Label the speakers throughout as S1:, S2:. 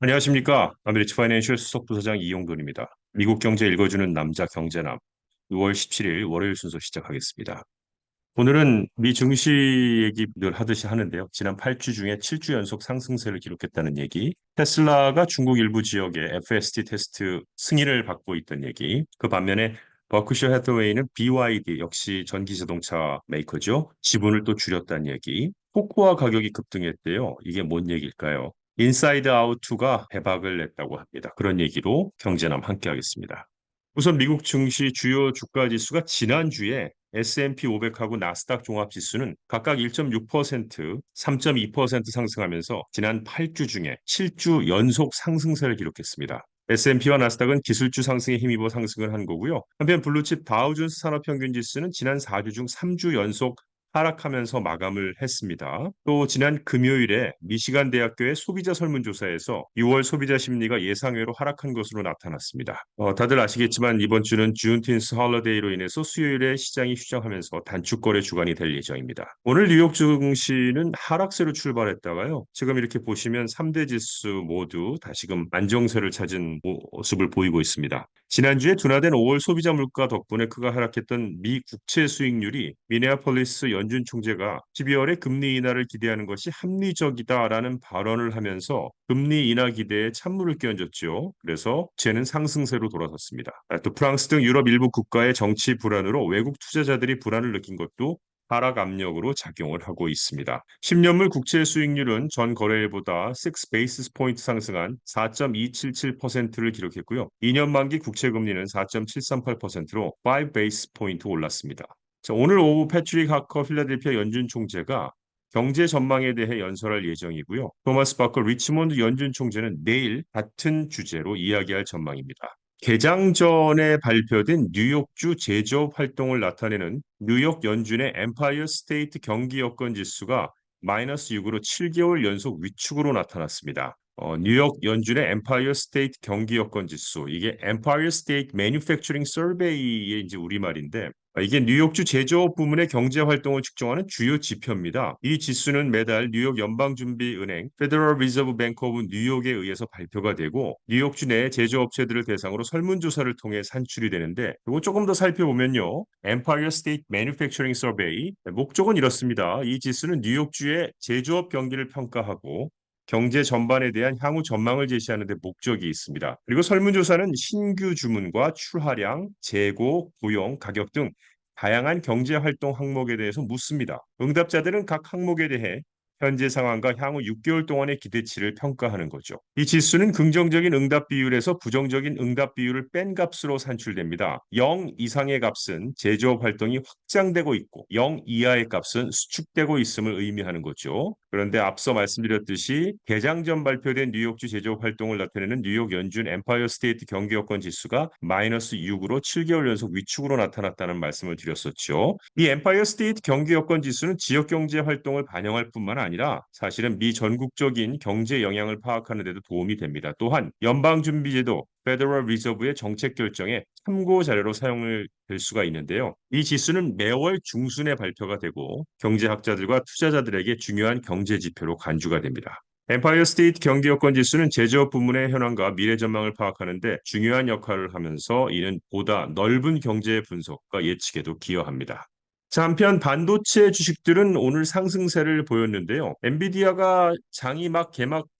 S1: 안녕하십니까. 아메리츠 파이낸셜 수석부사장 이용돈입니다. 미국 경제 읽어주는 남자 경제남 6월 17일 월요일 순서 시작하겠습니다. 오늘은 미 증시 얘기 늘 하듯이 하는데요. 지난 8주 중에 7주 연속 상승세를 기록했다는 얘기, 테슬라가 중국 일부 지역에 FSD 테스트 승인을 받고 있던 얘기, 그 반면에 버크셔 해서웨이는 BYD 역시 전기 자동차 메이커죠. 지분을 또 줄였다는 얘기, 코코아 가격이 급등했대요. 이게 뭔 얘기일까요? 인사이드 아웃2가 대박을 냈다고 합니다. 그런 얘기로 경제남 함께 하겠습니다. 우선 미국 증시 주요 주가 지수가 지난주에 S&P 500하고 나스닥 종합지수는 각각 1.6%, 3.2% 상승하면서 지난 8주 중에 7주 연속 상승세를 기록했습니다. S&P와 나스닥은 기술주 상승에 힘입어 상승을 한 거고요. 한편 블루칩 다우존스 산업평균지수는 지난 4주 중 3주 연속 하락하면서 마감을 했습니다. 또 지난 금요일에 미시간 대학교의 소비자 설문조사에서 6월 소비자 심리가 예상외로 하락한 것으로 나타났습니다. 다들 아시겠지만 이번 주는 준틴스 헐러데이로 인해서 수요일에 시장이 휴장하면서 단축거래 주간이 될 예정입니다. 오늘 뉴욕 증시는 하락세로 출발했다가요. 지금 이렇게 보시면 3대 지수 모두 다시금 안정세를 찾은 모습을 보이고 있습니다. 지난주에 둔화된 5월 소비자 물가 덕분에 크게 하락했던 미 국채 수익률이 미네아폴리스 연준 총재가 12월에 금리 인하를 기대하는 것이 합리적이다라는 발언을 하면서 금리 인하 기대에 찬물을 끼얹었죠. 그래서 쟤는 상승세로 돌아섰습니다. 또 프랑스 등 유럽 일부 국가의 정치 불안으로 외국 투자자들이 불안을 느낀 것도 하락 압력으로 작용을 하고 있습니다. 10년물 국채 수익률은 전 거래일보다 6 베이시스 포인트 상승한 4.277%를 기록했고요. 2년 만기 국채 금리는 4.738%로 5 베이시스 포인트 올랐습니다. 자, 오늘 오후 패트릭 하커 필라델피아 연준 총재가 경제 전망에 대해 연설할 예정이고요. 토마스 바커 리치몬드 연준 총재는 내일 같은 주제로 이야기할 전망입니다. 개장 전에 발표된 뉴욕주 제조업 활동을 나타내는 뉴욕 연준의 엠파이어 스테이트 경기 여건 지수가 마이너스 6으로 7개월 연속 위축으로 나타났습니다. 뉴욕 연준의 엠파이어 스테이트 경기 여건 지수, 이게 엠파이어 스테이트 매뉴팩처링 서베이의 이제 우리말인데 이게 뉴욕주 제조업 부문의 경제 활동을 측정하는 주요 지표입니다. 이 지수는 매달 뉴욕 연방준비은행 Federal Reserve Bank of 뉴욕에 의해서 발표가 되고 뉴욕주 내 제조업체들을 대상으로 설문조사를 통해 산출이 되는데 이거 조금 더 살펴보면요. Empire State Manufacturing Survey 목적은 이렇습니다. 이 지수는 뉴욕주의 제조업 경기를 평가하고 경제 전반에 대한 향후 전망을 제시하는 데 목적이 있습니다. 그리고 설문조사는 신규 주문과 출하량, 재고, 고용, 가격 등 다양한 경제 활동 항목에 대해서 묻습니다. 응답자들은 각 항목에 대해 현재 상황과 향후 6개월 동안의 기대치를 평가하는 거죠. 이 지수는 긍정적인 응답 비율에서 부정적인 응답 비율을 뺀 값으로 산출됩니다. 0 이상의 값은 제조업 활동이 확장되고 있고 0 이하의 값은 수축되고 있음을 의미하는 거죠. 그런데 앞서 말씀드렸듯이 개장 전 발표된 뉴욕주 제조업 활동을 나타내는 뉴욕 연준 엠파이어 스테이트 경기 여건 지수가 마이너스 6으로 7개월 연속 위축으로 나타났다는 말씀을 드렸었죠. 이 엠파이어 스테이트 경기 여건 지수는 지역 경제 활동을 반영할 뿐만 아니라 사실은 미 전국적인 경제 영향을 파악하는 데도 도움이 됩니다. 또한 연방준비제도 페더럴 리저브의 정책 결정에 참고 자료로 사용을 될 수가 있는데요. 이 지수는 매월 중순에 발표가 되고 경제학자들과 투자자들에게 중요한 경제 지표로 간주가 됩니다. 엠파이어 스테이트 경기 여건 지수는 제조업 부문의 현황과 미래 전망을 파악하는 데 중요한 역할을 하면서 이는 보다 넓은 경제 분석과 예측에도 기여합니다. 자, 한편 반도체 주식들은 오늘 상승세를 보였는데요. 엔비디아가 장이 막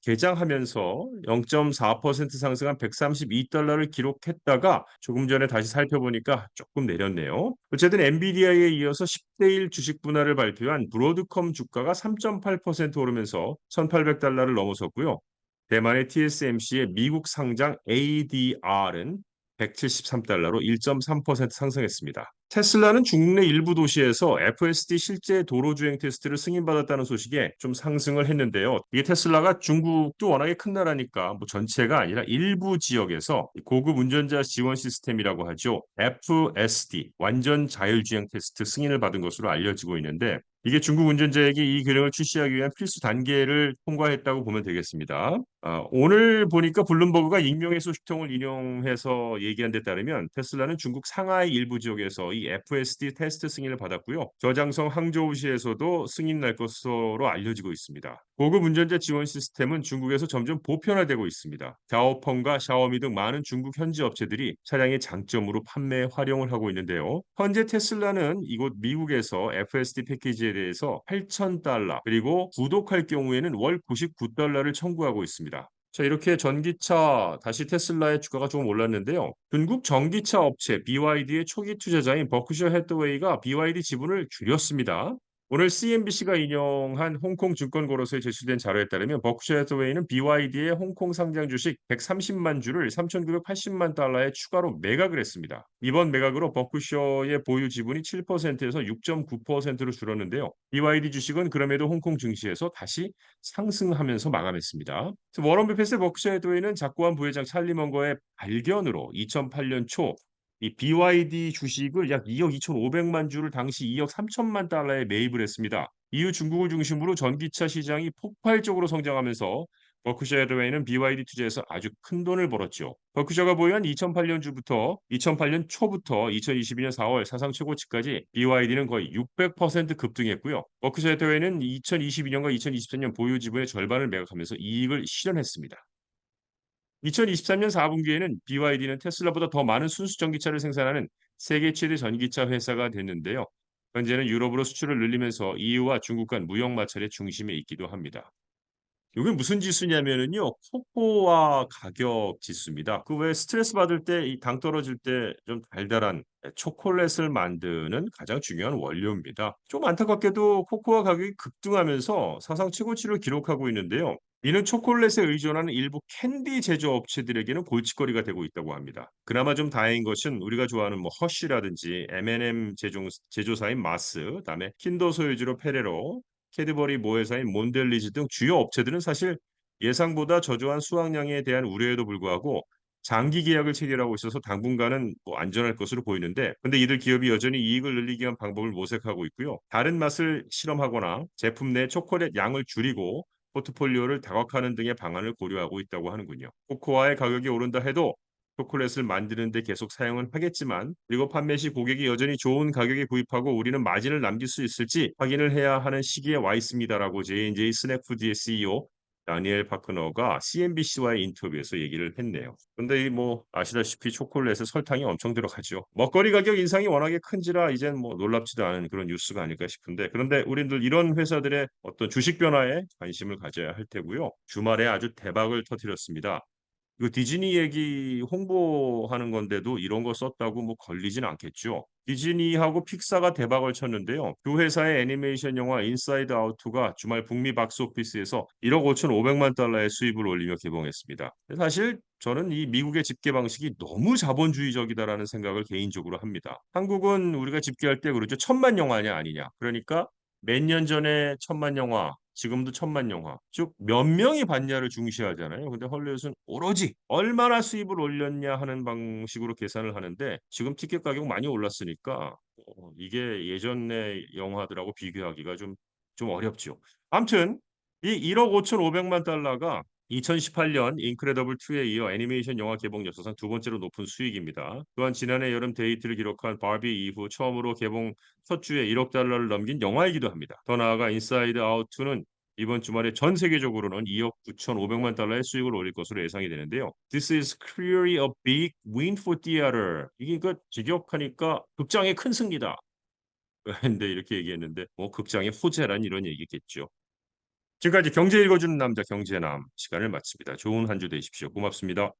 S1: 개장하면서 0.4% 상승한 132달러를 기록했다가 조금 전에 다시 살펴보니까 조금 내렸네요. 어쨌든 엔비디아에 이어서 10대 1 주식 분할을 발표한 브로드컴 주가가 3.8% 오르면서 1,800달러를 넘어섰고요. 대만의 TSMC의 미국 상장 ADR은 173달러로 1.3% 상승했습니다. 테슬라는 중국 내 일부 도시에서 FSD 실제 도로 주행 테스트를 승인받았다는 소식에 좀 상승을 했는데요. 이게 테슬라가 중국도 워낙에 큰 나라니까 뭐 전체가 아니라 일부 지역에서 고급 운전자 지원 시스템이라고 하죠. FSD 완전 자율주행 테스트 승인을 받은 것으로 알려지고 있는데 이게 중국 운전자에게 이 기능을 출시하기 위한 필수 단계를 통과했다고 보면 되겠습니다. 오늘 보니까 블룸버그가 익명의 소식통을 인용해서 얘기한 데 따르면 테슬라는 중국 상하이 일부 지역에서 이 FSD 테스트 승인을 받았고요. 저장성 항저우시에서도 승인 날 것으로 알려지고 있습니다. 고급 운전자 지원 시스템은 중국에서 점점 보편화되고 있습니다. 샤오펑과 샤오미 등 많은 중국 현지 업체들이 차량의 장점으로 판매에 활용을 하고 있는데요. 현재 테슬라는 이곳 미국에서 FSD 패키지에 대해서 8,000달러 그리고 구독할 경우에는 월 99달러를 청구하고 있습니다. 자, 이렇게 전기차 다시 테슬라의 주가가 조금 올랐는데요. 중국 전기차 업체 BYD의 초기 투자자인 버크셔 해서웨이가 BYD 지분을 줄였습니다. 오늘 CNBC가 인용한 홍콩 증권거래소에 제출된 자료에 따르면 버크셔 해서웨이는 BYD의 홍콩 상장 주식 130만 주를 3,980만 달러에 추가로 매각을 했습니다. 이번 매각으로 버크셔의 보유 지분이 7%에서 6.9%로 줄었는데요. BYD 주식은 그럼에도 홍콩 증시에서 다시 상승하면서 마감했습니다. 워런 버핏의 버크셔 해서웨이는 작고한 부회장 찰리 먼거의 발견으로 2008년 초 이 BYD 주식을 약 2억 2,500만 주를 당시 2억 3천만 달러에 매입을 했습니다. 이후 중국을 중심으로 전기차 시장이 폭발적으로 성장하면서 버크셔 해서웨이는 BYD 투자에서 아주 큰 돈을 벌었죠. 버크셔가 보유한 2008년 초부터 2022년 4월 사상 최고치까지 BYD는 거의 600% 급등했고요. 버크셔 해서웨이는 2022년과 2023년 보유 지분의 절반을 매각하면서 이익을 실현했습니다. 2023년 4분기에는 BYD는 테슬라보다 더 많은 순수 전기차를 생산하는 세계 최대 전기차 회사가 됐는데요. 현재는 유럽으로 수출을 늘리면서 EU와 중국 간 무역 마찰의 중심에 있기도 합니다. 이게 무슨 지수냐면은요. 코코아 가격 지수입니다. 그 왜 스트레스 받을 때 이 당 떨어질 때 좀 달달한 초콜릿을 만드는 가장 중요한 원료입니다. 좀 안타깝게도 코코아 가격이 급등하면서 사상 최고치를 기록하고 있는데요. 이는 초콜릿에 의존하는 일부 캔디 제조업체들에게는 골칫거리가 되고 있다고 합니다. 그나마 좀 다행인 것은 우리가 좋아하는 뭐 허쉬라든지 M&M 제조사인 마스, 그다음에 킨더 소유주로 페레로, 캐드버리 모회사인 몬델리즈 등 주요 업체들은 사실 예상보다 저조한 수확량에 대한 우려에도 불구하고 장기 계약을 체결하고 있어서 당분간은 뭐 안전할 것으로 보이는데, 근데 이들 기업이 여전히 이익을 늘리기 위한 방법을 모색하고 있고요. 다른 맛을 실험하거나 제품 내 초콜릿 양을 줄이고 포트폴리오를 다각화하는 등의 방안을 고려하고 있다고 하는군요. 코코아의 가격이 오른다 해도 초콜릿을 만드는 데 계속 사용은 하겠지만, 그리고 판매 시 고객이 여전히 좋은 가격에 구입하고 우리는 마진을 남길 수 있을지 확인을 해야 하는 시기에 와 있습니다라고 J&J 스낵푸드의 CEO 다니엘 파크너가 CNBC와의 인터뷰에서 얘기를 했네요. 근데 이 뭐 아시다시피 초콜릿에 설탕이 엄청 들어가죠. 먹거리 가격 인상이 워낙에 큰지라 이젠 뭐 놀랍지도 않은 그런 뉴스가 아닐까 싶은데, 그런데 우리들 이런 회사들의 어떤 주식 변화에 관심을 가져야 할 테고요. 주말에 아주 대박을 터뜨렸습니다. 이거 디즈니 얘기 홍보하는 건데도 이런 거 썼다고 뭐 걸리진 않겠죠. 디즈니하고 픽사가 대박을 쳤는데요. 두 회사의 애니메이션 영화 인사이드 아웃2가 주말 북미 박스오피스에서 1억 5,500만 달러의 수입을 올리며 개봉했습니다. 사실 저는 이 미국의 집계 방식이 너무 자본주의적이다라는 생각을 개인적으로 합니다. 한국은 우리가 집계할 때 그러죠. 천만 영화냐 아니냐. 그러니까 몇 년 전에 천만 영화, 지금도 천만 영화. 즉 몇 명이 봤냐를 중시하잖아요. 근데 헐리우드는 오로지 얼마나 수입을 올렸냐 하는 방식으로 계산을 하는데, 지금 티켓 가격 많이 올랐으니까 이게 예전의 영화들하고 비교하기가 좀 어렵죠. 아무튼 이 1억 5,500만 달러가 2018년 인크레더블 2에 이어 애니메이션 영화 개봉 역사상 두 번째로 높은 수익입니다. 또한 지난해 여름 데이트를 기록한 바비 이후 처음으로 개봉 첫 주에 1억 달러를 넘긴 영화이기도 합니다. 더 나아가 인사이드 아웃 2는 이번 주말에 전 세계적으로는 2억 9,500만 달러의 수익을 올릴 것으로 예상이 되는데요. This is clearly a big win for theater. 이게 그 직역하니까 극장의 큰 승리다. 근데 이렇게 얘기했는데 뭐 극장의 호재란 이런 얘기겠죠. 지금까지 경제 읽어주는 남자 경제남 시간을 마칩니다. 좋은 한 주 되십시오. 고맙습니다.